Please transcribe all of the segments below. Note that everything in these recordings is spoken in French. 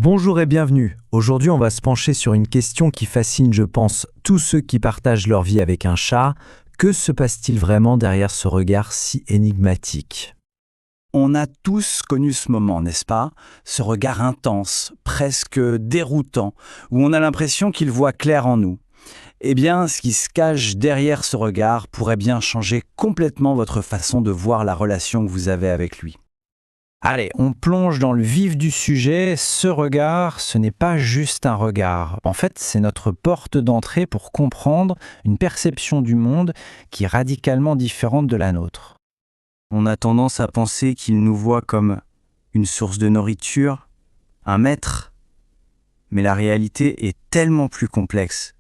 Bonjour et bienvenue. Aujourd'hui, on va se pencher sur une question qui fascine, je pense, tous ceux qui partagent leur vie avec un chat. Que se passe-t-il vraiment derrière ce regard si énigmatique ? On a tous connu ce moment, n'est-ce pas? Ce regard intense, presque déroutant, où on a l'impression qu'il voit clair en nous. Eh bien, ce qui se cache derrière ce regard pourrait bien changer complètement votre façon de voir la relation que vous avez avec lui. Allez, on plonge dans le vif du sujet. Ce regard, ce n'est pas juste un regard. En fait, c'est notre porte d'entrée pour comprendre une perception du monde qui est radicalement différente de la nôtre. On a tendance à penser qu'il nous voit comme une source de nourriture, un maître. Mais la réalité est tellement plus complexe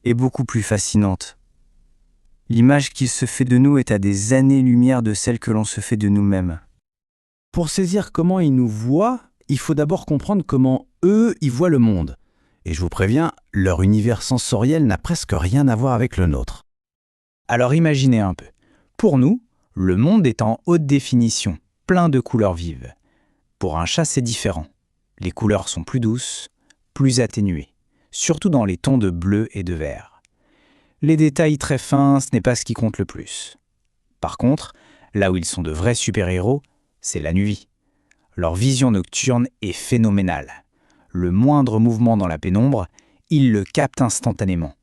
et beaucoup plus fascinante. L'image qu'il se fait de nous est à des années-lumière de celle que l'on se fait de nous-mêmes. Pour saisir comment ils nous voient, il faut d'abord comprendre comment eux, ils voient le monde. Et je vous préviens, leur univers sensoriel n'a presque rien à voir avec le nôtre. Alors imaginez un peu. Pour nous, le monde est en haute définition, plein de couleurs vives. Pour un chat, c'est différent. Les couleurs sont plus douces, plus atténuées, surtout dans les tons de bleu et de vert. Les détails très fins, ce n'est pas ce qui compte le plus. Par contre, là où ils sont de vrais super-héros, c'est la nuit. Leur vision nocturne est phénoménale. Le moindre mouvement dans la pénombre, ils le captent instantanément.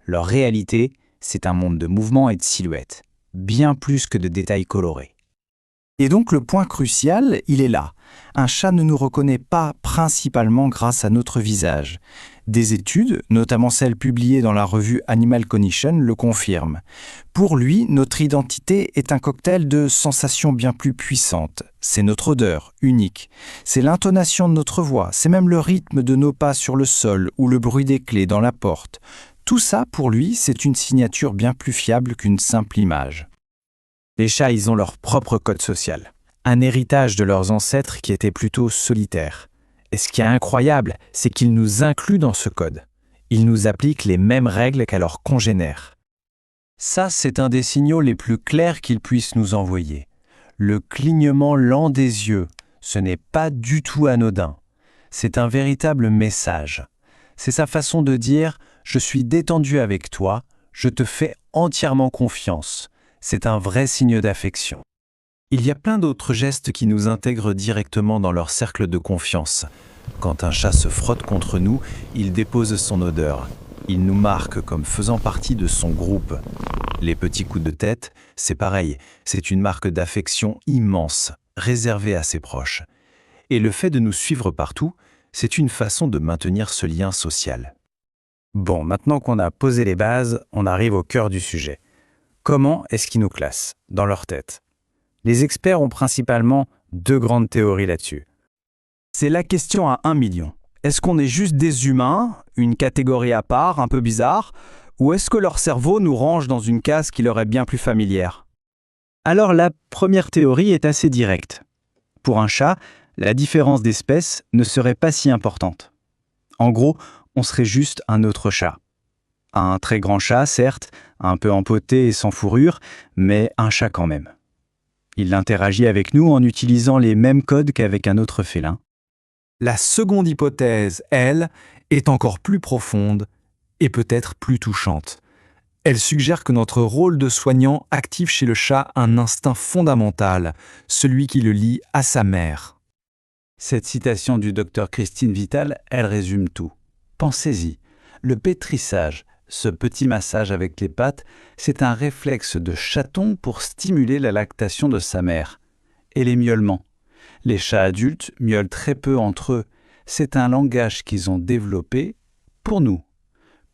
Leur réalité, c'est un monde de mouvements et de silhouettes, bien plus que de détails colorés. Et donc le point crucial, il est là. Un chat ne nous reconnaît pas principalement grâce à notre visage. Des études, notamment celles publiées dans la revue Animal Cognition, le confirment. Pour lui, notre identité est un cocktail de sensations bien plus puissantes. C'est notre odeur, unique. C'est l'intonation de notre voix. C'est même le rythme de nos pas sur le sol ou le bruit des clés dans la porte. Tout ça, pour lui, c'est une signature bien plus fiable qu'une simple image. Les chats, ils ont leur propre code social. Un héritage de leurs ancêtres qui étaient plutôt solitaires. Et ce qui est incroyable, c'est qu'ils nous incluent dans ce code. Ils nous appliquent les mêmes règles qu'à leurs congénères. Ça, c'est un des signaux les plus clairs qu'ils puissent nous envoyer. Le clignement lent des yeux, ce n'est pas du tout anodin. C'est un véritable message. C'est sa façon de dire « je suis détendu avec toi, je te fais entièrement confiance ». C'est un vrai signe d'affection. Il y a plein d'autres gestes qui nous intègrent directement dans leur cercle de confiance. Quand un chat se frotte contre nous, il dépose son odeur. Il nous marque comme faisant partie de son groupe. Les petits coups de tête, c'est pareil, c'est une marque d'affection immense, réservée à ses proches. Et le fait de nous suivre partout, c'est une façon de maintenir ce lien social. Bon, maintenant qu'on a posé les bases, on arrive au cœur du sujet. Comment est-ce qu'ils nous classent dans leur tête ? Les experts ont principalement deux grandes théories là-dessus. C'est la question à 1 million. Est-ce qu'on est juste des humains, une catégorie à part, un peu bizarre, ou est-ce que leur cerveau nous range dans une case qui leur est bien plus familière? Alors la première théorie est assez directe. Pour un chat, la différence d'espèce ne serait pas si importante. En gros, on serait juste un autre chat. Un très grand chat, certes, un peu empoté et sans fourrure, mais un chat quand même. Il interagit avec nous en utilisant les mêmes codes qu'avec un autre félin. La seconde hypothèse, elle, est encore plus profonde et peut-être plus touchante. Elle suggère que notre rôle de soignant active chez le chat un instinct fondamental, celui qui le lie à sa mère. Cette citation du docteur Christine Vital, elle résume tout. Pensez-y, le pétrissage, ce petit massage avec les pattes, c'est un réflexe de chaton pour stimuler la lactation de sa mère. Et les miaulements. Les chats adultes miaulent très peu entre eux. C'est un langage qu'ils ont développé pour nous,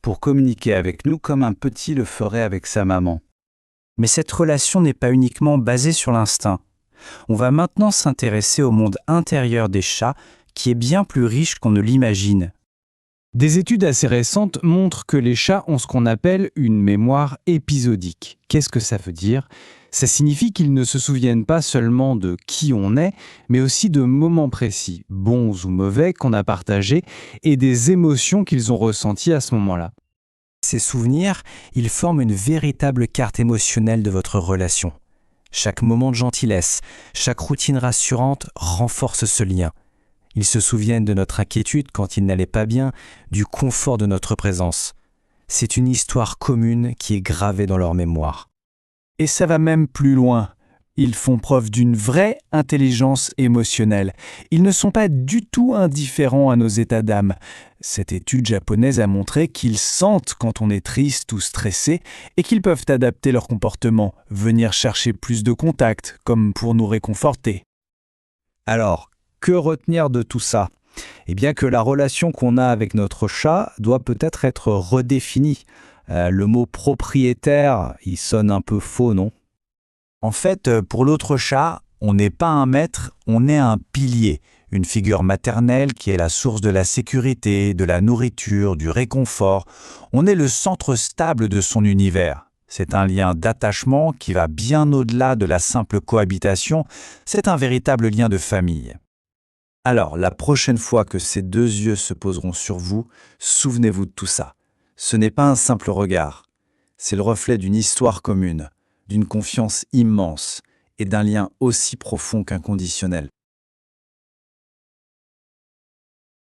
pour communiquer avec nous comme un petit le ferait avec sa maman. Mais cette relation n'est pas uniquement basée sur l'instinct. On va maintenant s'intéresser au monde intérieur des chats, qui est bien plus riche qu'on ne l'imagine. Des études assez récentes montrent que les chats ont ce qu'on appelle une mémoire épisodique. Qu'est-ce que ça veut dire ? Ça signifie qu'ils ne se souviennent pas seulement de qui on est, mais aussi de moments précis, bons ou mauvais, qu'on a partagés et des émotions qu'ils ont ressenties à ce moment-là. Ces souvenirs, ils forment une véritable carte émotionnelle de votre relation. Chaque moment de gentillesse, chaque routine rassurante renforce ce lien. Ils se souviennent de notre inquiétude quand ils n'allaient pas bien, du confort de notre présence. C'est une histoire commune qui est gravée dans leur mémoire. Et ça va même plus loin. Ils font preuve d'une vraie intelligence émotionnelle. Ils ne sont pas du tout indifférents à nos états d'âme. Cette étude japonaise a montré qu'ils sentent quand on est triste ou stressé et qu'ils peuvent adapter leur comportement, venir chercher plus de contact, comme pour nous réconforter. Alors, que retenir de tout ça? Eh bien que la relation qu'on a avec notre chat doit peut-être être redéfinie. Le mot propriétaire, il sonne un peu faux, non? En fait, pour l'autre chat, on n'est pas un maître, on est un pilier, une figure maternelle qui est la source de la sécurité, de la nourriture, du réconfort. On est le centre stable de son univers. C'est un lien d'attachement qui va bien au-delà de la simple cohabitation. C'est un véritable lien de famille. Alors, la prochaine fois que ces deux yeux se poseront sur vous, souvenez-vous de tout ça. Ce n'est pas un simple regard. C'est le reflet d'une histoire commune, d'une confiance immense et d'un lien aussi profond qu'inconditionnel.